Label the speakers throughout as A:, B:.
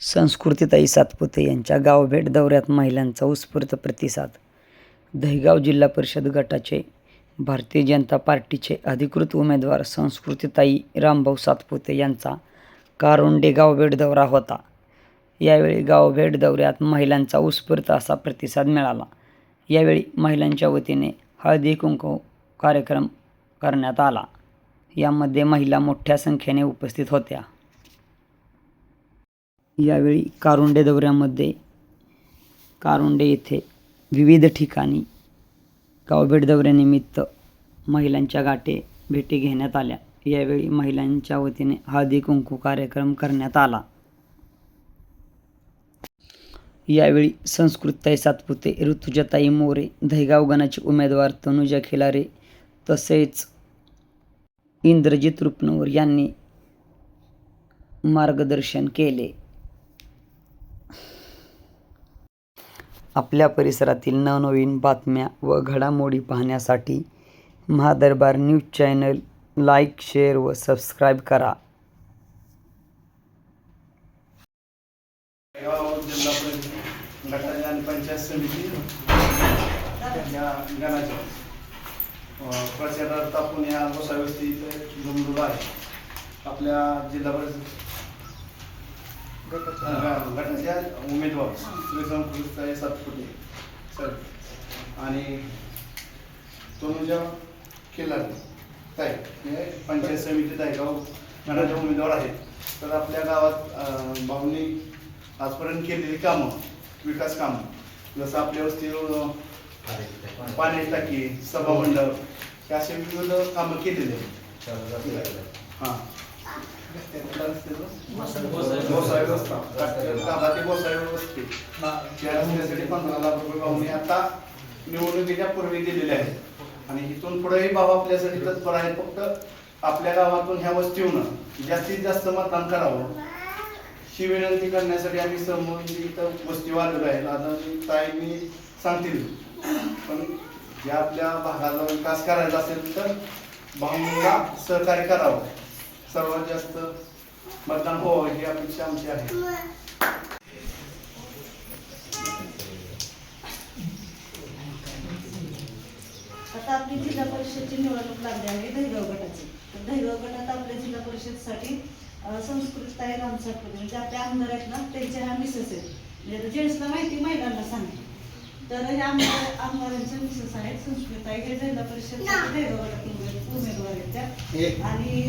A: संस्कृतीताई सातपुते यांच्या गावभेट दौऱ्यात महिलांचा उत्स्फूर्त प्रतिसाद. दहिगाव जिल्हा परिषद गटाचे भारतीय जनता पार्टीचे अधिकृत उमेदवार संस्कृतीताई रामभाऊ सातपुते यांचा कारोंडे गावभेट दौरा होता. यावेळी गावभेट दौऱ्यात महिलांचा उत्स्फूर्त असा प्रतिसाद मिळाला. यावेळी महिलांच्या वतीने हळदी कुंकू कार्यक्रम करण्यात आला. यामध्ये महिला मोठ्या संख्येने उपस्थित होत्या. यावेळी कारोंडे दौऱ्यामध्ये कारोंडे येथे विविध ठिकाणी गावभेट दौऱ्यानिमित्त महिलांच्या भेटी घेण्यात आल्या. यावेळी महिलांच्या वतीने हळदी कुंकू कार्यक्रम करण्यात आला. यावेळी संस्कृतीताई सातपुते, ऋतुजाताई मोरे, दहिगाव गणाचे उमेदवार तनुजा खिलारे तसेच इंद्रजित रुपनवर यांनी मार्गदर्शन केले. आपल्या परिसरातील नवनवीन बातम्या व घडामोडी पाहण्यासाठी महादरबार न्यूज चॅनल लाईक, शेअर व सबस्क्राईब करा.
B: जिल्हा परिषद गटाच्या आणि पंचायत समिती या गणाच्या प्रचारार्थ आपण या गोसावी इथे जमलेलो आहे. आपल्या जिल्हा परिषद गटाच्या उमेदवार श्री संस्कृतीताई सातपुते सर आणि तनुजा खिलारे ताई हे पंचायत समिती दहिगाव गणाचे उमेदवार आहेत. तर आपल्या गावात भाऊंनी आजपर्यंत केलेली कामं, विकास कामं, जसं आपल्या वस्तीवर पाण्याची टाकी, सभामंडप असे विविध कामं केलेली आहेत. हां गोसावी रस्ता गावातील गोसावी वस्ती त्या रस्त्यासाठी 15 लाख रुपये भाऊने आता निवडणुकीच्या पूर्वी दिलेले आहेत आणि इथून पुढेही भाऊ आपल्यासाठी तत्पर आहे. फक्त आपल्या गावातून ह्या वस्तीहून जास्तीत जास्त मतदान करावं ही विनंती करण्यासाठी आम्ही समोर इथं वस्तीवर आलेलो आहे. आता ताईंनी सांगतील, पण ज्या आपल्या भागाचा विकास करायचा असेल तर भाऊंना सहकार्य करावं, सर्वात जास्त मतदान व्हावं ही अपेक्षा आमची आहे.
C: आता आपली जिल्हा परिषदची निवडणूक लागली आहे दहिगाव गटाची. तर दहिगाव गटात आपल्या जिल्हा परिषदसाठी संस्कृतीताई राम सातपुते म्हणजे आपल्या आमदार आहेत ना, त्यांचे हा मिसेस आहेत. म्हणजे जेंट्सला माहिती, महिलांना सांगते. तर हे आमदारांच्या मिसेस आहेत संस्कृतीताई. हे जिल्हा परिषद दहिगाव गटातून उमेदवार आहेत त्या. आणि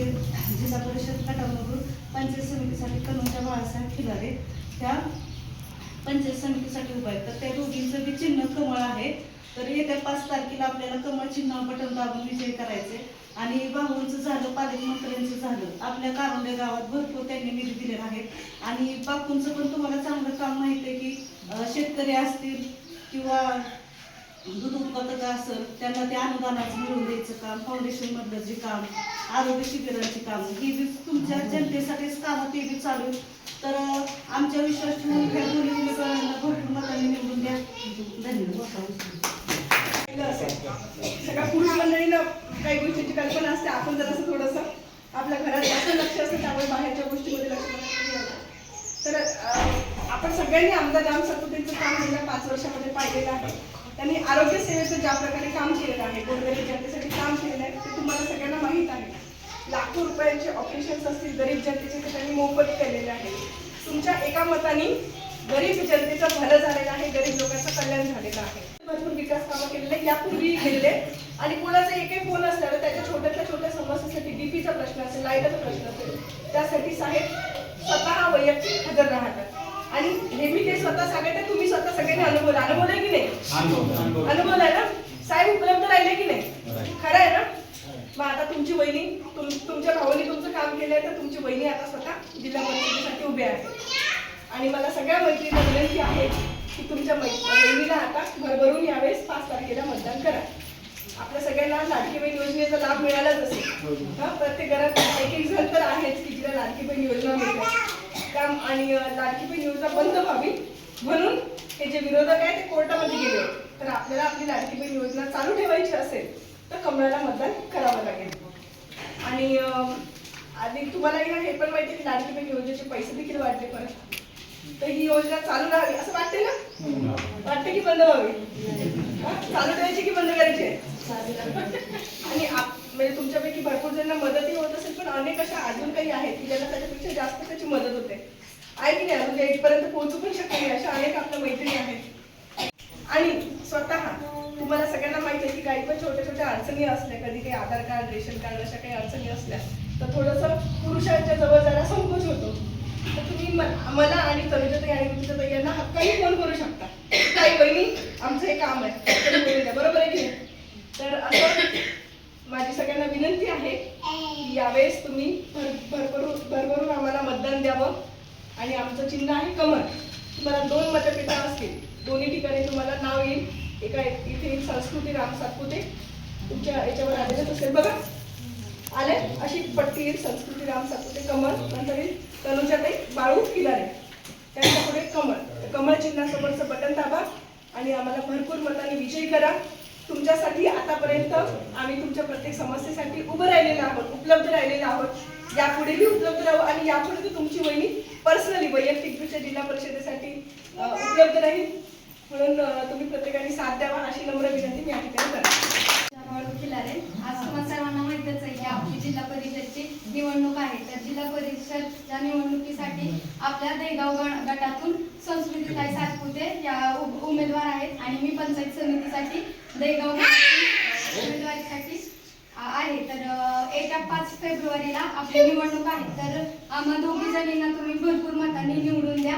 C: जिल्हा परिषद गटामधून पंचायत समितीसाठी तनुजा बाळासाहेब खिलारे त्या पंचायत समितीसाठी उभा आहेत. तर त्या दोघींचं बी चिन्ह कमळ आहे. तर येत्या 5 तारखेला आपल्याला कमळ चिन्ह बटन दाबून विजय करायचे. आणि भाऊंचं झालं, पालकमंत्र्यांचं झालं, आपल्या कारोंडे गावात भरपूर त्यांनी निधी दिलेला आहे. आणि बापूंचं पण तुम्हाला चांगलं काम माहिती आहे की शेतकरी असतील किंवा दूध उत्पादक असेल त्यांना ते अनुदानाचं मिळवून द्यायचं काम, फाउंडेशन मधलं जे काम, आरोग्य शिबिरांची कामं, ही बी तुमच्या जनतेसाठीच कामं ते बी चालू. तर आमच्या विश्वास ठेवून ह्या दोन्ही उमेदवारांना भरपूर मतांनी निवडून द्या. धन्यवाद.
D: सगळ्या पुरुष मंडळीनं काही गोष्टींची कल्पना असते. आपण जर असं थोडंसं आपल्या घरात जास्त लक्ष असतं त्यामुळे बाहेरच्या गोष्टीमध्ये लक्ष देण्यात. तर आपण सगळ्यांनी आमदार राम सातपुतेंचं काम गेल्या 5 वर्षामध्ये पाहिलेलं आहे. त्यांनी आरोग्य सेवेचं ज्या प्रकारे काम केलेलं आहे, गोरगरीब जनतेसाठी काम केलेलं आहे ते तुम्हाला सगळ्यांना माहीत आहे. लाखो रुपयांचे ऑपरेशन्स असतील गरीब जनतेचे ते त्यांनी मोफत केलेले आहे. तुमच्या एका मताने गरीब जनतेचं भलं झालेलं आहे, गरीब लोकांचं कल्याण झालेलं आहे. भरपूर विकास कामं केलेले यापूर्वी गेलेले. आणि कोणाचा एकही फोन असल्यावर त्याच्या छोट्यातल्या छोट्या समस्येसाठी डीपीचा प्रश्न असेल, लाईटचा प्रश्न असेल, त्यासाठी साहेब स्वतः वैयक्तिक हजर राहतात. आणि हे मी ते स्वतः सांगते, तुम्ही स्वतः सगळ्यांनी अनुभवलंय की नाही? अनुभवलंय ना साहेब? उपलब्ध राहिले की नाही? खरं आहे ना? मग आता तुमची वहिनी, तुमच्या भावाने तुमचं काम केलंय तर तुमची वहिनी आता स्वतः जिल्हा परिषदेसाठी उभी आहे. आणि मला सगळ्या मैत्रिणींना विनंती आहे की तुमच्या बहिणीला आता भरभरून यावेळेस 5 तारखेला मतदान करा. आपल्या सगळ्यांना लाडकी बहीण योजनेचा लाभ मिळालाच असेल. प्रत्येक घरात एक जण तर आहेच की जिला लाडकी बहीण योजना मिळते काम. आणि लाडकी बहीण योजना बंद व्हावी म्हणून हे जे विरोधक आहे ते कोर्टामध्ये गेले. तर आपल्याला आपली लाडकी बहीण योजना चालू ठेवायची असेल तर कमळाला मतदान करावं लागेल. आणि तुम्हाला हे पण माहिती आहे की लाडकी बहीण योजनेचे पैसे देखील वाढले. परत योजना चालू राहावी असं वाटते ना? वाटते की बंद व्हावी? चालू ठेवायची की बंद करायची आहे? आणि म्हणजे तुमच्यापैकी भरपूर जणांना मदतही होत असेल, पण अनेक अशा अजून काही आहेत की ज्यांना त्याच्यापेक्षा जास्त त्याची मदत होते, आहे की नाही? म्हणजे इथपर्यंत पोहोचू पण शकत नाही अशा अनेक आपल्या मैत्रिणी आहेत. आणि स्वतः तुम्हाला सगळ्यांना माहिती आहे की काही पण छोट्या छोट्या अडचणी असल्या, कधी काही आधार कार्ड, रेशन कार्ड अशा काही अडचणी असल्या तर थोडंसं पुरुषांच्या जवळ जरा संकोच होतो. तर तुम्ही मला आणि तनुजाताई आणि ऋतुजाताई यांना हक्काने फोन करू शकता, काही बहिणी आमचं हे काम आहे तरी बोलून द्या, बरोबर आहे की नाही? तर असं माझी सगळ्यांना विनंती आहे की यावेळेस तुम्ही भरभरून आम्हाला मतदान द्यावं. आणि आमचं चिन्ह आहे कमळ. तुम्हाला 2 मतपेटा असतील, दोन्ही ठिकाणी तुम्हाला नाव येईल. एका इथे येईल संस्कृती राम सातपुते, तुमच्या याच्यावर आलेलंच असेल बघा, आले अशी पट्टी येईल संस्कृती राम सातपुते कमळ, नंतर येईल तनुजाताई बाळू किलारे, त्यांच्या पुढे कमळ. कमळ चिन्हासमोरचं बटन दाबा आणि आम्हाला भरपूर मतांनी विजयी करा. तुमच्यासाठी आतापर्यंत आम्ही तुमच्या प्रत्येक समस्येसाठी उपलब्ध राहिलेलो आहोत, यापुढेही उपलब्ध राहू. आणि यापुढे तुमची वहिनी पर्सनली वैयक्तिकदृष्ट्या जिल्हा परिषदेसाठी उपलब्ध राहील. म्हणून तुम्ही प्रत्येकाने साथ द्यावा अशी नम्र विनंती मी या ठिकाणी करते.
E: आज तुम्हाला सर्वांना माहितच आहे की आपली जिल्हा परिषदची निवडणूक आहे. तर जिल्हा परिषदच्या निवडणुकीसाठी आपल्या दहीगाव गटातून संस्कृतीताई सातपुते या उमेदवार आहेत आणि मी पंचायत समितीसाठी दहीगाव उमेदवारीसाठी आहे. तर येत्या 5 फेब्रुवारीला आपली निवडणूक आहे. तर आम्हा दोघी जणींना तुम्ही भरपूर मतांनी निवडून द्या.